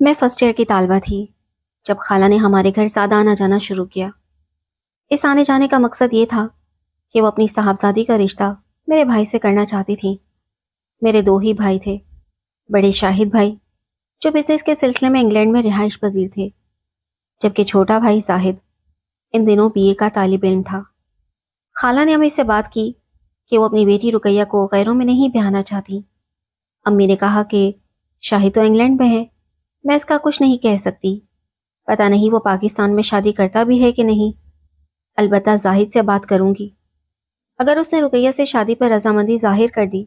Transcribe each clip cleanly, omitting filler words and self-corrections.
میں first year کی طالبہ تھی جب خالہ نے ہمارے گھر سادہ آنا جانا شروع کیا۔ اس آنے جانے کا مقصد یہ تھا کہ وہ اپنی صاحبزادی کا رشتہ میرے بھائی سے کرنا چاہتی تھی۔ میرے دو ہی بھائی تھے، بڑے شاہد بھائی جو بزنس کے سلسلے میں انگلینڈ میں رہائش پذیر تھے، جبکہ چھوٹا بھائی زاہد ان دنوں بی اے کا طالب علم تھا۔ خالہ نے امی سے بات کی کہ وہ اپنی بیٹی رقیہ کو غیروں میں نہیں بیانا چاہتی۔ امی نے کہا کہ شاہد تو انگلینڈ میں ہے، میں اس کا کچھ نہیں کہہ سکتی، پتہ نہیں وہ پاکستان میں شادی کرتا بھی ہے کہ نہیں۔ البتہ زاہد سے بات کروں گی، اگر اس نے رقیہ سے شادی پر رضامندی ظاہر کر دی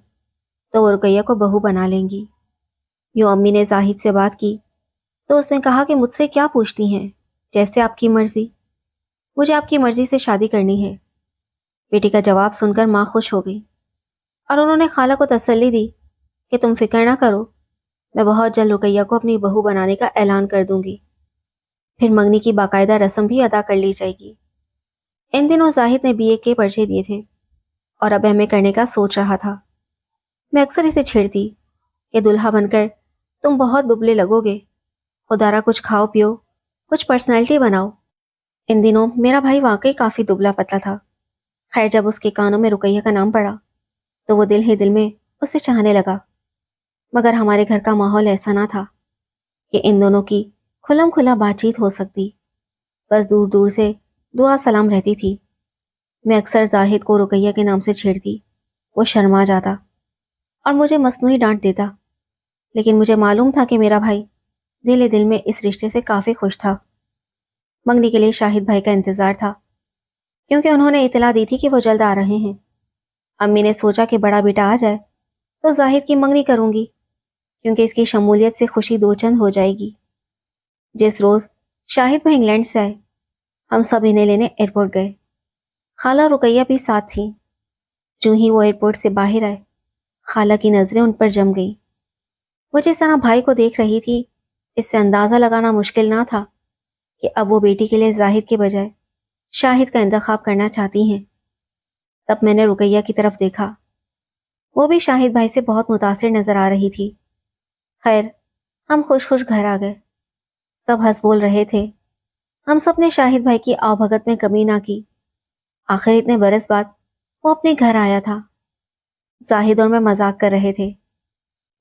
تو وہ رقیہ کو بہو بنا لیں گی۔ یوں امی نے زاہد سے بات کی تو اس نے کہا کہ مجھ سے کیا پوچھتی ہیں، جیسے آپ کی مرضی، مجھے آپ کی مرضی سے شادی کرنی ہے۔ بیٹی کا جواب سن کر ماں خوش ہو گئی اور انہوں نے خالہ کو تسلی دی کہ تم فکر نہ کرو، میں بہت جلد رقیہ کو اپنی بہو بنانے کا اعلان کر دوں گی، پھر منگنی کی باقاعدہ رسم بھی ادا کر لی جائے گی۔ ان دنوں زاہد نے بی اے کے پرچے دیے تھے اور اب ایم اے کرنے کا سوچ رہا تھا۔ میں اکثر اسے چھیڑتی کہ دلہا بن کر تم بہت دبلے لگو گے، خدا را کچھ کھاؤ پیو، کچھ پرسنالٹی بناؤ۔ ان دنوں میرا بھائی واقعی کافی دبلا پتلا تھا۔ خیر جب اس کے کانوں میں رقیہ کا نام پڑا تو وہ دل ہی دل میں اسے چاہنے لگا، مگر ہمارے گھر کا ماحول ایسا نہ تھا کہ ان دونوں کی کھلم کھلا بات چیت ہو سکتی، بس دور دور سے دعا سلام رہتی تھی۔ میں اکثر زاہد کو رقیہ کے نام سے چھیڑتی، وہ شرما جاتا اور مجھے مصنوعی ڈانٹ دیتا، لیکن مجھے معلوم تھا کہ میرا بھائی دل دل میں اس رشتے سے کافی خوش تھا۔ منگنی کے لیے شاہد بھائی کا انتظار تھا، کیونکہ انہوں نے اطلاع دی تھی کہ وہ جلد آ رہے ہیں۔ امی نے سوچا کہ بڑا بیٹا آ جائے تو زاہد کی منگنی کروں گی، کیونکہ اس کی شمولیت سے خوشی دو چند ہو جائے گی۔ جس روز شاہد بھائی انگلینڈ سے آئے، ہم سب انہیں لینے ایئرپورٹ گئے۔ خالہ رقیہ بھی ساتھ تھیں۔ جو ہی وہ ایئرپورٹ سے باہر آئے، خالہ کی نظریں ان پر جم گئی۔ وہ جس طرح بھائی کو دیکھ رہی تھی، اس سے اندازہ لگانا مشکل نہ تھا کہ اب وہ بیٹی کے لیے زاہد کے بجائے شاہد کا انتخاب کرنا چاہتی ہیں۔ تب میں نے رقیہ کی طرف دیکھا، وہ بھی شاہد بھائی سے بہت متاثر نظر آ رہی تھی۔ خیر ہم خوش خوش گھر آ گئے، سب ہنس بول رہے تھے۔ ہم سب نے شاہد بھائی کی آؤ بھگت میں کمی نہ کی۔ آخر اتنے برس بعد وہ اپنے گھر آیا تھا۔ زاہد اور میں مذاق کر رہے تھے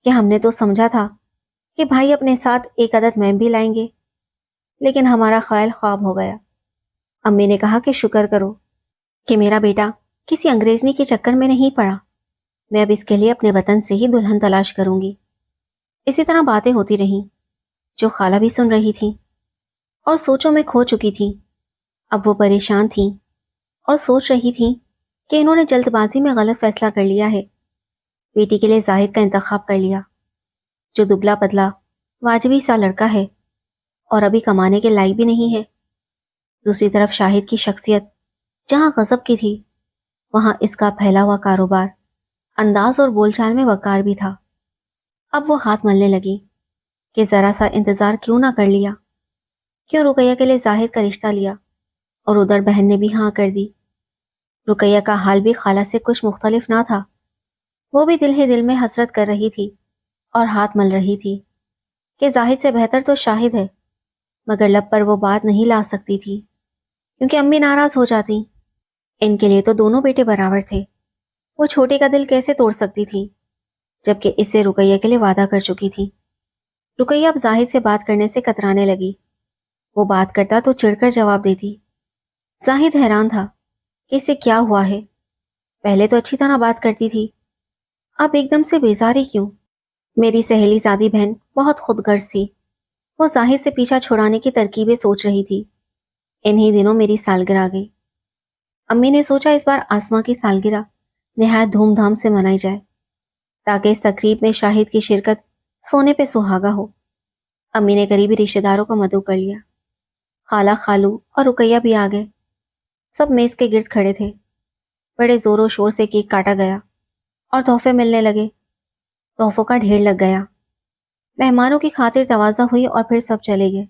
کہ ہم نے تو سمجھا تھا کہ بھائی اپنے ساتھ ایک عدد میم بھی لائیں گے، لیکن ہمارا خیال خواب ہو گیا۔ امی نے کہا کہ شکر کرو کہ میرا بیٹا کسی انگریزنی کے چکر میں نہیں پڑا، میں اب اس کے لیے اپنے وطن سے ہی دلہن تلاش کروں گی۔ اسی طرح باتیں ہوتی رہیں جو خالہ بھی سن رہی تھی اور سوچوں میں کھو چکی تھی۔ اب وہ پریشان تھیں اور سوچ رہی تھیں کہ انہوں نے جلد بازی میں غلط فیصلہ کر لیا ہے، بیٹی کے لیے زاہد کا انتخاب کر لیا، جو دبلا پتلا واجبی سا لڑکا ہے اور ابھی کمانے کے لائق بھی نہیں ہے۔ دوسری طرف شاہد کی شخصیت جہاں غضب کی تھی، وہاں اس کا پھیلا ہوا کاروبار، انداز اور بول چال میں وقار بھی تھا۔ اب وہ ہاتھ ملنے لگی کہ ذرا سا انتظار کیوں نہ کر لیا، کیوں رقیہ کے لیے زاہد کا رشتہ لیا، اور ادھر بہن نے بھی ہاں کر دی۔ رقیہ کا حال بھی خالہ سے کچھ مختلف نہ تھا، وہ بھی دل ہی دل میں حسرت کر رہی تھی اور ہاتھ مل رہی تھی کہ زاہد سے بہتر تو شاہد ہے، مگر لب پر وہ بات نہیں لا سکتی تھی کیونکہ امی ناراض ہو جاتی۔ ان کے لیے تو دونوں بیٹے برابر تھے، وہ چھوٹے کا دل کیسے توڑ سکتی تھی، جبکہ اس سے رقیہ کے لیے وعدہ کر چکی تھی۔ رقیہ اب زاہد سے بات کرنے سے کترانے لگی، وہ بات کرتا تو چڑ کر جواب دیتی۔ زاہد حیران تھا کہ اسے کیا ہوا ہے، پہلے تو اچھی طرح بات کرتی تھی، اب ایک دم سے بیزاری کیوں؟ میری سہیلی زادی بہن بہت خود غرض تھی، وہ زاہد سے پیچھا چھڑانے کی ترکیبیں سوچ رہی تھی۔ انہی دنوں میری سالگرہ آ گئی۔ امی نے سوچا اس بار آسماں کی سالگرہ نہایت دھوم دھام سے منائی جائے تاکہ اس تقریب میں شاہد کی شرکت سونے پہ سہاگا ہو۔ امی نے قریبی رشتہ داروں کا مدعو کر لیا، خالہ، خالو اور رقیہ بھی آ گئے۔ سب میز کے گرد کھڑے تھے، بڑے زور و شور سے کیک کاٹا گیا اور تحفے ملنے لگے، تحفوں کا ڈھیر لگ گیا۔ مہمانوں کی خاطر تواضع ہوئی اور پھر سب چلے گئے۔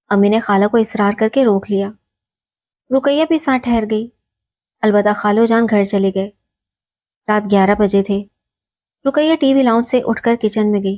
امی نے خالہ کو اصرار کر کے روک لیا، رقیہ بھی ساتھ ٹھہر گئی، البتہ خالو جان گھر چلے گئے۔ رات 11 بجے تھے۔ رقیہ ٹی وی لاؤنج سے اٹھ کر کچن میں گئی۔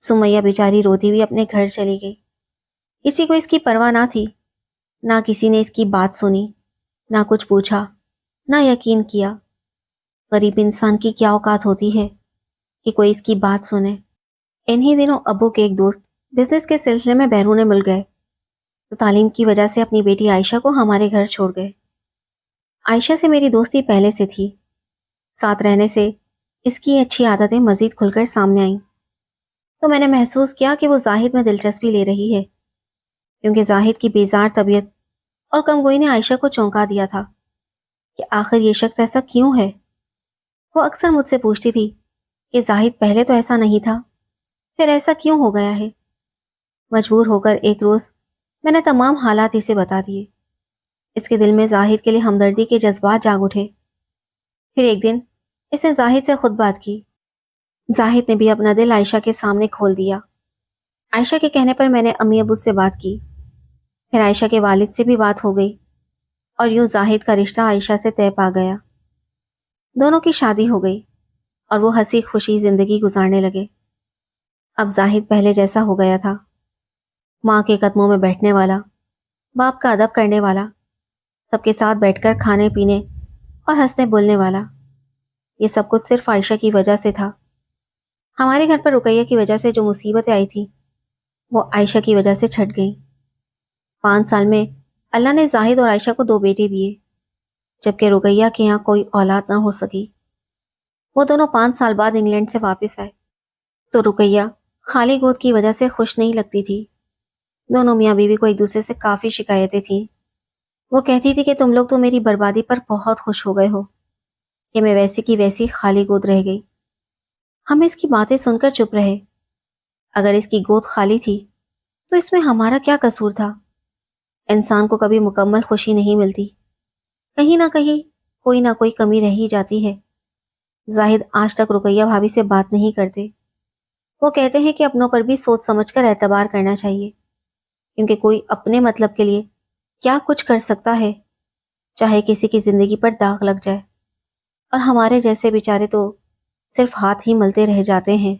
سمیہ بیچاری روتی ہوئی اپنے گھر چلی گئی۔ کسی کو اس کی پرواہ نہ تھی، نہ کسی نے اس کی بات سنی، نہ کچھ پوچھا، نہ یقین کیا۔ غریب انسان کی کیا اوقات ہوتی ہے کہ کوئی اس کی بات سنے۔ انہی دنوں ابو کے ایک دوست بزنس کے سلسلے میں بیرون ملک گئے تو تعلیم کی وجہ سے اپنی بیٹی عائشہ کو ہمارے گھر چھوڑ گئے۔ عائشہ سے میری دوستی پہلے سے تھی، ساتھ رہنے سے اس کی اچھی عادتیں مزید کھل کر سامنے آئیں، تو میں نے محسوس کیا کہ وہ زاہد میں دلچسپی لے رہی ہے، کیونکہ زاہد کی بیزار طبیعت اور کمگوئی نے عائشہ کو چونکا دیا تھا کہ آخر یہ شخص ایسا کیوں ہے۔ وہ اکثر مجھ سے پوچھتی تھی کہ زاہد پہلے تو ایسا نہیں تھا، پھر ایسا کیوں ہو گیا ہے۔ مجبور ہو کر ایک روز میں نے تمام حالات اسے بتا دیے۔ اس کے دل میں زاہد کے لیے ہمدردی کے جذبات جاگ اٹھے۔ پھر ایک دن اس نے زاہد سے خود بات کی۔ زاہد نے بھی اپنا دل عائشہ کے سامنے کھول دیا۔ عائشہ کے کہنے پر میں نے امی ابو سے بات کی، پھر عائشہ کے والد سے بھی بات ہو گئی، اور یوں زاہد کا رشتہ عائشہ سے طے پا گیا۔ دونوں کی شادی ہو گئی اور وہ ہنسی خوشی زندگی گزارنے لگے۔ اب زاہد پہلے جیسا ہو گیا تھا، ماں کے قدموں میں بیٹھنے والا، باپ کا ادب کرنے والا، سب کے ساتھ بیٹھ کر کھانے پینے اور ہنسنے بولنے والا۔ یہ سب کچھ صرف عائشہ کی وجہ سے تھا۔ ہمارے گھر پر رقیہ کی وجہ سے جو مصیبتیں آئی تھیں وہ عائشہ کی وجہ سے چھٹ گئیں۔ 5 سال میں اللہ نے زاہد اور عائشہ کو 2 بیٹے دیے، جبکہ رقیہ کے یہاں کوئی اولاد نہ ہو سکی۔ وہ دونوں 5 سال بعد انگلینڈ سے واپس آئے تو رقیہ خالی گود کی وجہ سے خوش نہیں لگتی تھی۔ دونوں میاں بیوی کو ایک دوسرے سے کافی شکایتیں تھیں۔ وہ کہتی تھی کہ تم لوگ تو میری بربادی پر بہت خوش ہو گئے ہو کہ میں ویسی کی ویسی خالی گود رہ گئی۔ ہم اس کی باتیں سن کر چپ رہے۔ اگر اس کی گود خالی تھی تو اس میں ہمارا کیا قصور تھا؟ انسان کو کبھی مکمل خوشی نہیں ملتی، کہیں نہ کہیں کوئی نہ کوئی کمی رہ ہی جاتی ہے۔ زاہد آج تک رقیہ بھابھی سے بات نہیں کرتے۔ وہ کہتے ہیں کہ اپنوں پر بھی سوچ سمجھ کر اعتبار کرنا چاہیے، کیونکہ کوئی اپنے مطلب کے لیے کیا کچھ کر سکتا ہے، چاہے کسی کی زندگی پر داغ لگ جائے، اور ہمارے جیسے بیچارے تو صرف ہاتھ ہی ملتے رہ جاتے ہیں۔